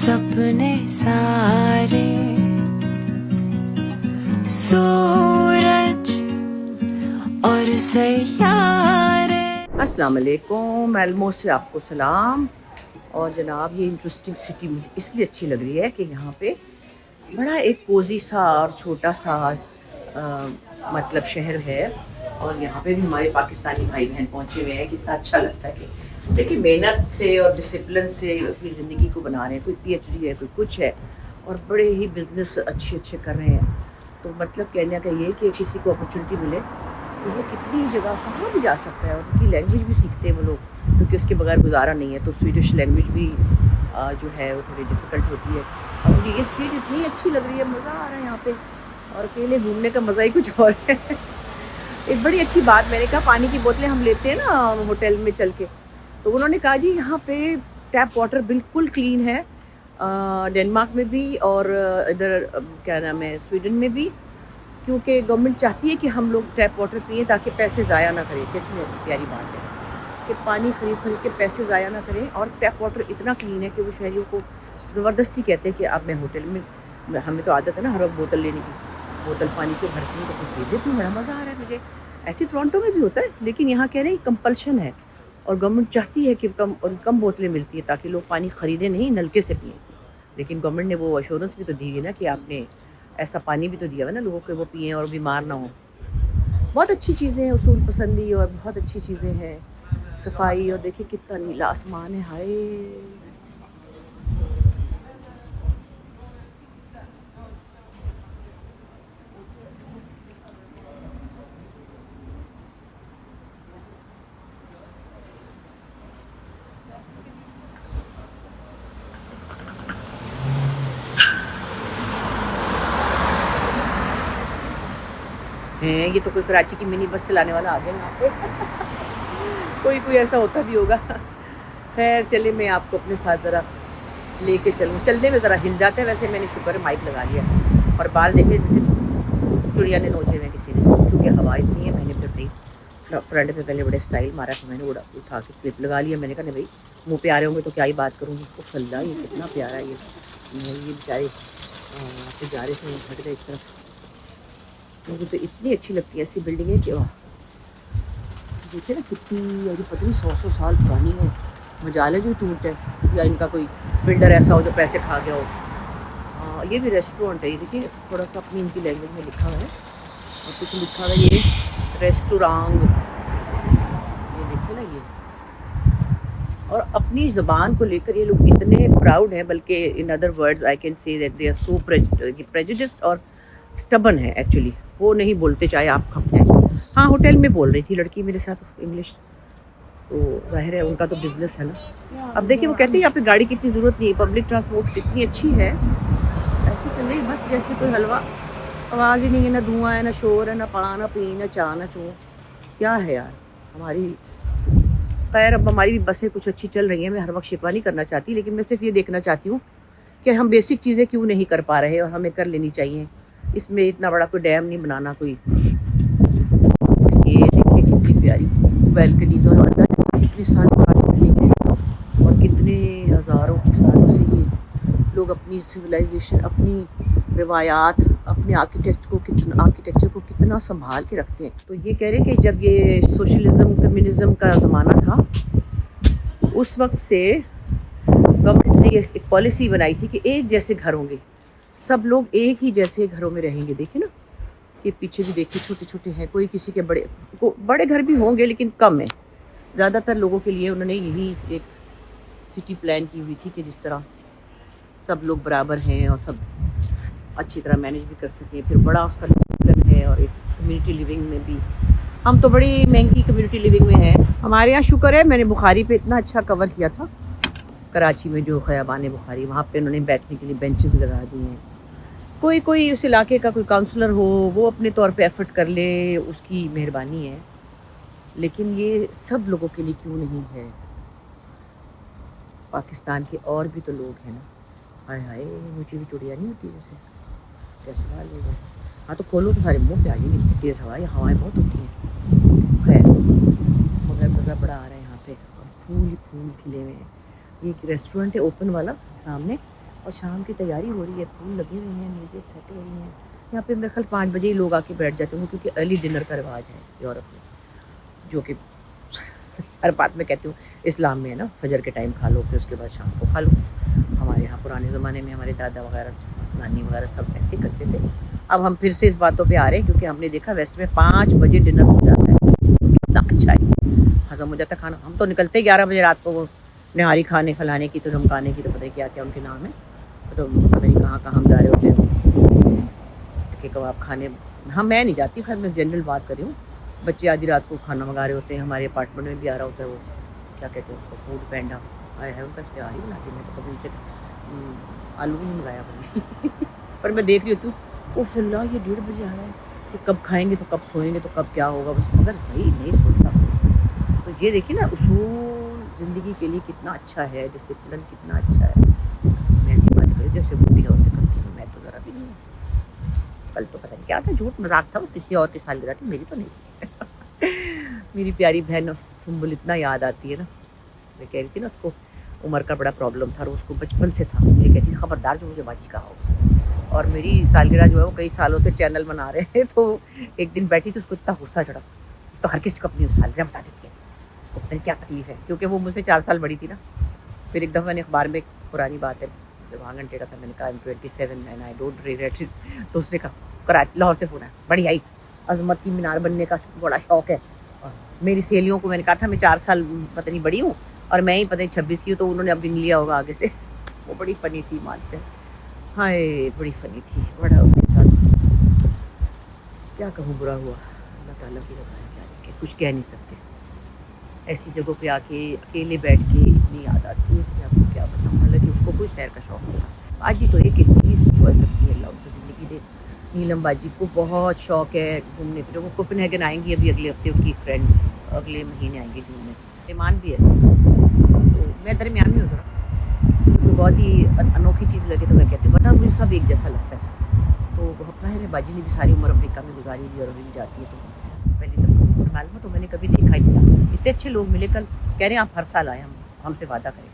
सपने सारे सूरज और सैयारे। अस्सलाम वालेकुम, एल्मो से आपको सलाम। और जनाब ये इंटरेस्टिंग सिटी इसलिए अच्छी लग रही है कि यहाँ पे बड़ा एक कोजी सा और छोटा सा मतलब शहर है। और यहाँ पे भी हमारे पाकिस्तानी भाई बहन पहुँचे हुए हैं। कितना अच्छा लगता है कि देखिए मेहनत से और डिसिप्लिन से अपनी ज़िंदगी को बना रहे हैं। कोई पीएचडी है, कोई कुछ है, और बड़े ही बिजनेस अच्छे अच्छे कर रहे हैं। तो मतलब कहने का ये कि किसी को अपॉर्चुनिटी मिले तो वो कितनी जगह कहाँ भी जा सकता है। और उनकी लैंग्वेज भी सीखते हैं वो लोग, क्योंकि उसके बगैर गुजारा नहीं है। तो स्वीडिश लैंग्वेज भी जो है वो थोड़ी डिफ़िकल्ट होती है। और ये स्ट्रीट इतनी अच्छी लग रही है, मज़ा आ रहा है यहाँ पे। और अकेले घूमने का मज़ा ही कुछ और है। एक बड़ी अच्छी बात, मैंने कहा पानी की बोतलें हम लेते हैं ना होटल में चल के, तो उन्होंने कहा जी यहाँ पे टैप वाटर बिल्कुल क्लीन है, डेनमार्क में भी और इधर क्या नाम है स्वीडन में भी, क्योंकि गवर्नमेंट चाहती है कि हम लोग टैप वाटर पिए ताकि पैसे ज़ाया ना करें। कैसी प्यारी बात है कि पानी खरीद खरीद के पैसे ज़ाया ना करें। और टैप वाटर इतना क्लीन है कि वो शहरियों को ज़बरदस्ती कहते हैं कि आप मैं होटल में, हमें तो आदत है ना हर वक्त बोतल लेने की, बोतल पानी से भरती हूँ तो कुछ दे देती हूँ, बड़ा मज़ा आ रहा है मुझे। ऐसे टोरंटो में भी होता है, लेकिन यहाँ कह रहे हैं कंपल्शन है और गवर्नमेंट चाहती है कि कम बोतलें मिलती है ताकि लोग पानी ख़रीदें नहीं, नलके से पिएँ। लेकिन गवर्नमेंट ने वो अश्योरेंस भी तो दी है ना कि आपने ऐसा पानी भी तो दिया हुआ ना लोगों को, वो पिएँ और बीमार ना हो। बहुत अच्छी चीज़ें हैं, उसूल पसंदी और बहुत अच्छी चीज़ें हैं, सफाई। और देखिए कितना नीला आसमान है, हाय। हैं ये तो कोई कराची की मिनी बस चलाने वाला आ गया यहाँ पे। कोई ऐसा होता भी होगा। खैर चले, मैं आपको अपने साथ ज़रा लेके चलूँ। चलने में ज़रा हिल जाते हैं, वैसे मैंने शुक्र है माइक लगा लिया। और बाल देखे जैसे चुड़िया ने नोचे हुए किसी ने, क्योंकि हवा इतनी है। मैंने फिर फ्रंट पे पहले बड़े स्टाइल मारा, तो मैंने उठा के क्लिप लगा लिया। मैंने कहा नहीं भाई, मुँह पे आ रहे होंगे तो क्या ही बात करूँगी। उसको फल्ला ये कितना प्यारा ये बेचारे वहाँ पे जा रहे थे, हट गए इस तरफ। मुझे तो इतनी अच्छी लगती है ऐसी बिल्डिंगें कि देखिए ना कितनी, और पता नहीं 100 साल पुरानी है। मजाल है जो टूट है, या इनका कोई बिल्डर ऐसा हो जो पैसे खा गया हो। ये भी रेस्टोरेंट है, ये देखिए थोड़ा सा अपनी इनकी लैंग्वेज में लिखा हुआ है और कुछ लिखा हुआ है ये रेस्टोरेंट, ये देखिए ना ये। और अपनी ज़बान को लेकर ये लोग इतने प्राउड हैं, बल्कि in other words I can say that they are so prejudiced और स्टबन है एक्चुअली। वो नहीं बोलते चाहे आप खप जाए। हाँ, होटल में बोल रही थी लड़की मेरे साथ इंग्लिश, तो जाहिर है उनका तो बिजनेस है ना। अब देखिए वो कहते हैं यहाँ पे गाड़ी की इतनी ज़रूरत नहीं है, पब्लिक ट्रांसपोर्ट इतनी अच्छी है। ऐसे चल रही बस जैसे कोई हलवा, आवाज़ ही नहीं है, ना धुआं है, ना शोर है, ना पड़ा ना पी, ना चा ना चू। क्या है यार हमारी। खैर अब हमारी भी बसें कुछ अच्छी चल रही हैं, मैं हर वक्त शिकवा नहीं करना चाहती, लेकिन मैं सिर्फ ये देखना चाहती हूँ कि हम बेसिक चीज़ें क्यों नहीं कर पा रहे और हमें कर लेनी चाहिए। इसमें इतना बड़ा कोई डैम नहीं बनाना कोई। ये देखिए कितनी प्यारी बैल्कनीज, और अंदर कितने साल पुरानी बिल्डिंग है और कितने हज़ारों सालों से ये लोग अपनी सिविलाइजेशन, अपनी रिवायात, अपने आर्किटेक्चर को कितना संभाल के रखते हैं। तो ये कह रहे हैं कि जब ये सोशलिज्म कम्युनिज़म का ज़माना था, उस वक्त से गवर्नमेंट ने ये एक पॉलिसी बनाई थी कि एक जैसे घर होंगे, सब लोग एक ही जैसे घरों में रहेंगे। देखिए ना कि पीछे भी देखिए छोटे छोटे हैं, कोई किसी के बड़े घर भी होंगे लेकिन कम है। ज़्यादातर लोगों के लिए उन्होंने यही एक सिटी प्लान की हुई थी कि जिस तरह सब लोग बराबर हैं और सब अच्छी तरह मैनेज भी कर सकें। फिर बड़ा उसका डिसिप्लिन है और एक कम्युनिटी लिविंग में भी। हम तो बड़ी महंगी कम्युनिटी लिविंग में हैं। हमारे यहाँ शुक्र है, मैंने बुखारी पे इतना अच्छा कवर किया था, कराची में जो खयाबान बुखारी, वहाँ पे उन्होंने बैठने के लिए बेंचेस लगा दिए हैं। कोई उस इलाके का कोई काउंसलर हो, वो अपने तौर पे एफर्ट कर ले, उसकी मेहरबानी है। लेकिन ये सब लोगों के लिए क्यों नहीं है। पाकिस्तान के और भी तो लोग हैं ना। हाय हाय, मुझे भी चुड़िया नहीं होती वैसे, कैसे सवाल ले गए। हाँ तो खोलो तो सारे मुँह पे आ जाएंगे, तेज़ हवाएँ बहुत होती हैं। खैर मगर मज़ा बड़ा आ रहा है यहाँ पे, और फूल खिले हुए हैं। ये एक रेस्टोरेंट है ओपन वाला सामने, और शाम की तैयारी हो रही है, फूल लगे हुए हैं, म्यूजिक सेट हो रही हैं। यहाँ पे मेरे ख्याल 5 बजे ही लोग आके बैठ जाते होंगे, क्योंकि अर्ली डिनर का रिवाज है यूरोप में, जो कि हर बात में कहती हूँ इस्लाम में है ना, फजर के टाइम खा लो, फिर उसके बाद शाम को खा लो। हमारे यहाँ पुराने ज़माने में हमारे दादा वगैरह, नानी वगैरह सब ऐसे ही करते थे। अब हम फिर से इस बातों पे आ रहे हैं, क्योंकि हमने देखा वेस्ट में 5 बजे डिनर हो जाता है, कितना अच्छा है, हजम हो जाता है खाना। हम तो निकलते 11 बजे रात को, वो निहारी खाने फलाने की, तो धमकाने की, तो पता नहीं क्या क्या उनके नाम है, तो पता नहीं कहाँ कहाँ हम जा रहे होते हैं कि कबाब खाने। हाँ, मैं नहीं जाती, खैर मैं जनरल बात कर रही हूँ। बच्चे आधी रात को खाना मंगा रहे होते हैं, हमारे अपार्टमेंट में भी आ रहा होता है वो, क्या कहते हैं उसको, फूड पैंडा आया है, उनका इश्तेहार ही बनाती मैं तो कभी उनसे आलू भी नहीं मंगाया कभी पर मैं देख रही होती हूँ, ओ फिल्ला ये 1:30 बजे आ रहा है, कि कब खाएंगे तो कब सोएंगे तो कब क्या होगा बस, मगर भाई नहीं सोचता। तो ये देखिए ना, उसूल ज़िंदगी के लिए कितना अच्छा है, डिसिप्लिन कितना अच्छा है। मैं ऐसी बात करूँ जैसे बूढ़ी औरतें करती हूँ, मैं तो ज़रा भी नहीं हूँ। कल तो पता नहीं क्या था, झूठ मजाक था, वो किसी और की सालगिरह थी, मेरी तो नहीं थी मेरी प्यारी बहन सुम्बुल इतना याद आती है ना। मैं कह रही थी ना, उसको उम्र का बड़ा प्रॉब्लम था, और उसको बचपन से था। मुझे कहती थी खबरदार जो मुझे बाजी कहा हो। और मेरी सालगिरह जो है वो कई सालों से चैनल बना रहे हैं, तो एक दिन बैठी थी, उसको इतना गुस्सा चढ़ा, तो हर किसी को अपनी सालगिरह बता देती है, उसको पता नहीं क्या तकलीफ है, क्योंकि वो मुझसे 4 साल बड़ी थी ना। फिर एक दफ़ा मैंने अखबार में, पुरानी बात है, जब आंगन टेढ़ा था, मैंने कहा I'm 27 and I don't regret it. तो उसने कहा, कराची लाहौर से फ़ोन आया, बड़ी आई अजमत की मीनार बनने का बड़ा शौक़ है। और मेरी सहेलियों को मैंने कहा था मैं 4 साल पता नहीं बड़ी हूँ, और मैं ही पता नहीं 26 की हूँ, तो उन्होंने अब गिन लिया होगा आगे से वो बड़ी फ़नी थी ईमान से, हाय बड़ी फ़नी थी, बड़ा उसके साथ क्या कहूँ, बुरा हुआ। अल्लाह ताला की रज़ा है, क्या देखें, कुछ कह नहीं सकते। ऐसी जगहों पे आके अकेले बैठ के इतनी याद आती है कि आपको क्या बताऊँ। हालांकि उसको कोई सैर का शौक़ नहीं था। बाजी तो एक एक चीज़ इंजॉय करती है, अल्लाह उनको ज़िंदगी दे। नीलम बाजी को बहुत शौक़ है घूमने फिरने, वो कोपेनहेगन आएंगी अभी अगले हफ्ते, उनकी फ्रेंड अगले महीने आएंगी जून में। ईमान भी ऐसे, तो मैं दरमियान में हूँ ज़रा, तो बहुत ही अनोखी चीज़ लगे तो मैं कहती हूँ, वरना मुझे सब एक जैसा लगता है। तो वो अपना है, बाजी ने भी सारी उम्र अफ्रीका में गुजारी थी, और अभी भी जाती है। तो पहली दफ़ा मालूम तो मैंने कभी देखा ही नहीं था। इतने अच्छे लोग मिले, कल कह रहे हैं आप हर साल आए, हम हमसे वादा करें।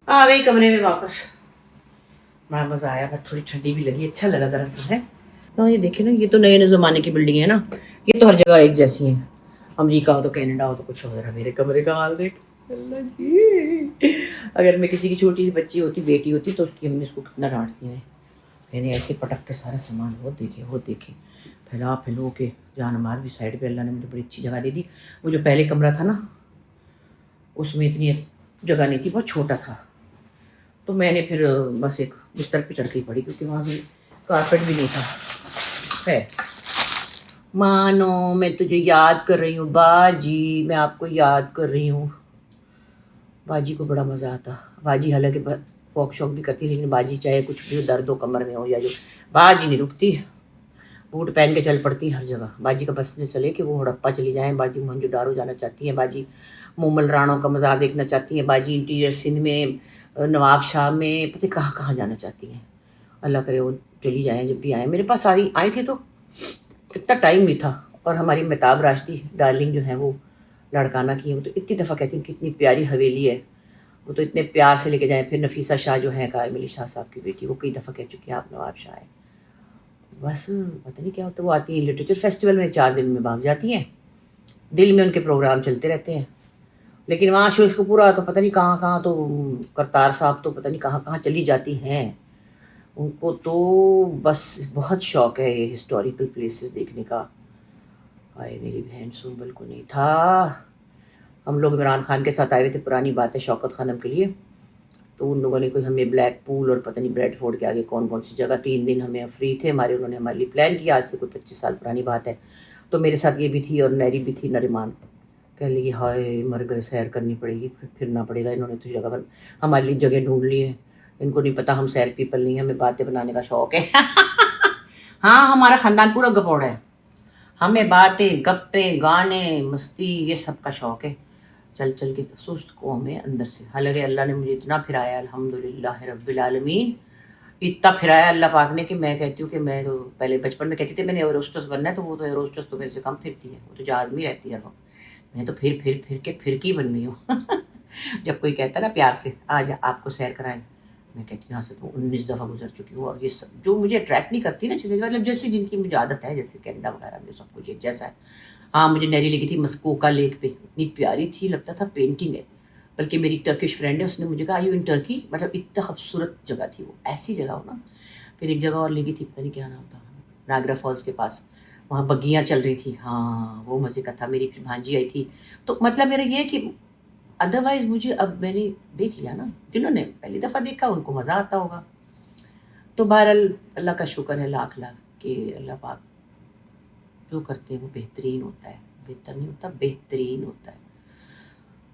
आ गई कमरे में वापस, बड़ा मज़ा आया, पर थोड़ी ठंडी भी लगी, अच्छा लगा ज़रा सा है। तो ये देखिए ना, ये तो नए नए ज़माने की बिल्डिंग है ना, ये तो हर जगह एक जैसी हैं। अमेरिका हो तो कनाडा हो तो कुछ हो रहा। मेरे कमरे का हाल देख अल्लाह जी। अगर मैं किसी की छोटी सी बच्ची होती, बेटी होती, तो उसकी अम्मी उसको कितना डांटती है। मैंने ऐसे पटक के सारा सामान वो देखे फैला फैलो के जान मार भी। साइड पे अल्लाह ने मुझे बड़ी अच्छी जगह दे दी। वो जो पहले कमरा था ना, उसमें इतनी जगह नहीं थी, बहुत छोटा था। तो मैंने फिर बस एक बिस्तर पे चढ़ के ही पड़ी, क्योंकि वहाँ भी कारपेट भी नहीं था। है मानो मैं तुझे याद कर रही हूँ बाजी, मैं आपको याद कर रही हूँ। बाजी को बड़ा मज़ा आता। बाजी हालांकि वॉक शॉक भी करती, लेकिन बाजी चाहे कुछ भी हो, दर्द हो कमर में हो या जो, बाजी नहीं रुकती। बूट पहन के चल पड़ती हर जगह। बाजी का बस में चले कि वो हड़प्पा चली जाए। बाजी मोहनजोदारो जाना चाहती है। बाजी मोमल राणों का मज़ार देखना चाहती है। बाजी इंटीरियर सिंध में, नवाब शाह में, पता कहाँ कहाँ जाना चाहती हैं। अल्लाह करे वो चली जाए। जब भी आए मेरे पास आई थी तो कितना टाइम भी था। और हमारी मेहताब राशदी डार्लिंग जो है वो लड़काना की है। वो तो इतनी दफ़ा कहती हैं कितनी प्यारी हवेली है, वो तो इतने प्यार से लेके जाए। फिर नफीसा शाह जो है कायम अली शाह साहब की बेटी, वो कई दफ़ा कह चुकी है आप नवाब शाह है। बस पता नहीं क्या होता। वो आती हैं लिटरेचर फेस्टिवल में, 4 दिन में भाग जाती हैं। दिल में उनके प्रोग्राम चलते रहते हैं, लेकिन वहाँ शेखपुरा तो पता नहीं कहाँ कहाँ, तो करतार साहब तो पता नहीं कहाँ कहाँ चली जाती हैं। उनको तो बस बहुत शौक़ है ये हिस्टोरिकल प्लेसेस देखने का। आए मेरी बहन सुंबल को नहीं था। हम लोग इमरान खान के साथ आए हुए थे, पुरानी बात है, शौकत खानम के लिए। तो उन लोगों ने कोई हमें ब्लैक पूल और पता नहीं ब्रेडफोर्ड के आगे कौन कौन सी जगह, 3 दिन हमें फ्री थे हमारे, उन्होंने हमारे लिए प्लान किया। आज से कोई 25 साल पुरानी बात है। तो मेरे साथ ये भी थी और नैरी भी थी, नरिमान। कह लगी हाय मर गए, सैर करनी पड़ेगी, फिरना पड़ेगा। इन्होंने तो जगह हमारे लिए जगह ढूंढ ली है। इनको नहीं पता हम सैर पीपल नहीं, हमें बातें बनाने का शौक है। हाँ, हमारा ख़ानदान पूरा गपोड़ा है। हमें बातें, गप्पे, गाने, मस्ती, ये सब का शौक है। चल चल के तो सुस्त को हमें अंदर से। हालांकि अल्लाह ने मुझे इतना फिराया, अल्हम्दुलिल्लाह रब्बिल आलमीन, इतना फिराया अल्लाह पाक ने कि मैं कहती हूँ कि मैं तो पहले बचपन में कहती थी मैंने एरोस्टस बनना है, तो वो तो एरोस्टस तो मेरे से कम फिरती है, वो तो जहाज में रहती है। मैं तो फिर के फिरकी बन गई हूँ। जब कोई कहता है ना प्यार से आज आपको सैर कराएं, मैं कहती हूँ यहाँ से तो 19 दफ़ा गुजर चुकी हूँ। और ये सब जो मुझे अट्रैक्ट नहीं करती ना चीज़ें, मतलब जैसे जिनकी मुझे आदत है, जैसे कनाडा वगैरह में सब कुछ एक जैसा है। हाँ, मुझे नैरी लगी थी मस्कोका लेक पे, इतनी प्यारी थी, लगता था पेंटिंग है। बल्कि मेरी टर्किश फ्रेंड है, उसने मुझे कहा यू इन टर्की, मतलब इतना खूबसूरत जगह थी वो, ऐसी जगह हो ना। फिर एक जगह और लगी थी, पता नहीं क्या नाम था, नागरा फॉल्स के पास, वहाँ बग्गियाँ चल रही थी। हाँ, वो मज़े का था। मेरी भांजी आई थी। तो मतलब मेरा ये है कि अदरवाइज़ मुझे, अब मैंने देख लिया ना, जिन्होंने पहली दफ़ा देखा उनको मज़ा आता होगा। तो बहरहाल अल्लाह का शुक्र है लाख लाख कि अल्लाह पाक जो करते हैं वो बेहतरीन होता है। बेहतर नहीं होता, बेहतरीन होता है।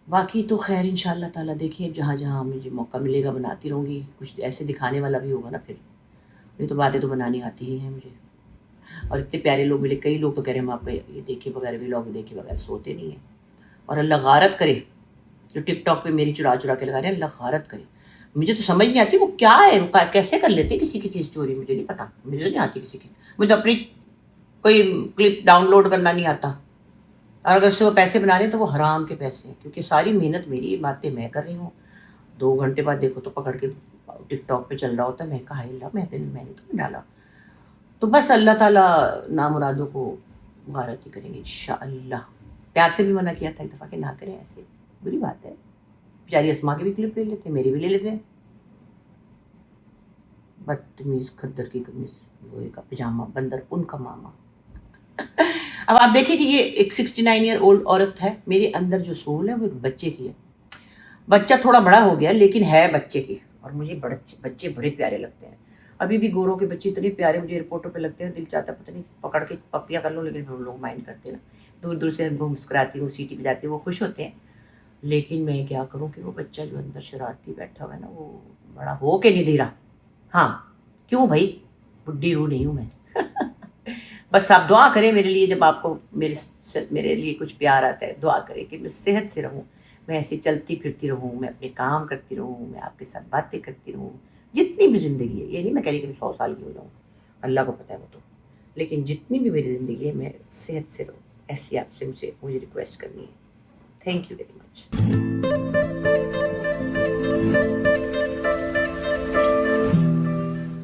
बाकी तो खैर इंशाअल्लाह ताला देखिए, जहाँ जहाँ मुझे मौका मिलेगा बनाती रहूँगी। कुछ ऐसे दिखाने वाला भी होगा ना फिर, नहीं तो बातें तो बनानी आती ही हैं मुझे। और इतने प्यारे लोग मिले। कई लोग तो कह रहे हैं हम आपका ये देखे बगैर, व्लॉग देखे बगैर सोते नहीं हैं। और अल्लाह गारत करे जो टिकटॉक पे मेरी चुरा चुरा के लगा रहे हैं, अल्लाह गारत करे। मुझे तो समझ नहीं आती वो क्या है, वो कैसे कर लेते हैं किसी की चीज़ चोरी, मुझे नहीं पता। मुझे तो नहीं आती किसी की, मुझे तो अपनी कोई क्लिप डाउनलोड करना नहीं आता। और अगर उससे वो पैसे बना रहे हैं तो वो हराम के पैसे हैं, क्योंकि सारी मेहनत मेरी, बातें मैं कर रही हूँ। 2 घंटे बाद देखो तो पकड़ के टिकटॉक पे चल रहा होता है। मैं कहा अल्लाह, मैंने तो नहीं डाला। तो बस अल्लाह ताला नामुरादों को गारत ही करेंगे इंशाअल्लाह। प्यार से भी मना किया था एक दफ़ा कि ना करें ऐसे, बुरी बात है। बेचारी अस्मा की भी क्लिप ले लेते हैं, मेरी भी ले लेते हैं। बदतमीज़ खद्दर की कमीज़, लोहे का पजामा, बंदर उनका मामा। अब आप देखिए कि ये एक 69 ईयर ओल्ड औरत है। मेरे अंदर जो सोल है वो एक बच्चे की है। बच्चा थोड़ा बड़ा हो गया लेकिन है बच्चे की, और मुझे बच्चे बड़े प्यारे लगते हैं। अभी भी गोरों के बच्चे इतने प्यारे मुझे एयरपोर्टों पे लगते हैं, दिल चाहता पता नहीं पकड़ के पप्पियाँ कर लूँ, लेकिन फिर लोग माइंड करते हैं ना। दूर दूर से उनको मुस्कुराती हूँ, सीटी पे जाती हूँ, वो खुश होते हैं। लेकिन मैं क्या करूँ कि वो बच्चा जो अंदर शरारती बैठा हुआ है ना, वो बड़ा हो के नहीं दे रहा। हाँ, क्यों भाई, बुढ़ी रूह नहीं हूँ मैं। बस आप दुआ करें मेरे लिए, जब आपको मेरे लिए कुछ प्यार आता है, दुआ करें कि मैं सेहत से रहूँ, मैं ऐसे चलती फिरती रहूँ, मैं अपने काम करती रहूँ, मैं आपके साथ बातें करती रहूँ। जितनी भी ज़िंदगी है, ये नहीं मैं कह रही कि मैं 100 साल की हो जाऊँ, अल्लाह को पता है वो तो, लेकिन जितनी भी मेरी ज़िंदगी है मैं सेहत से रहूँ, ऐसी आपसे मुझे रिक्वेस्ट करनी है। Thank you very much.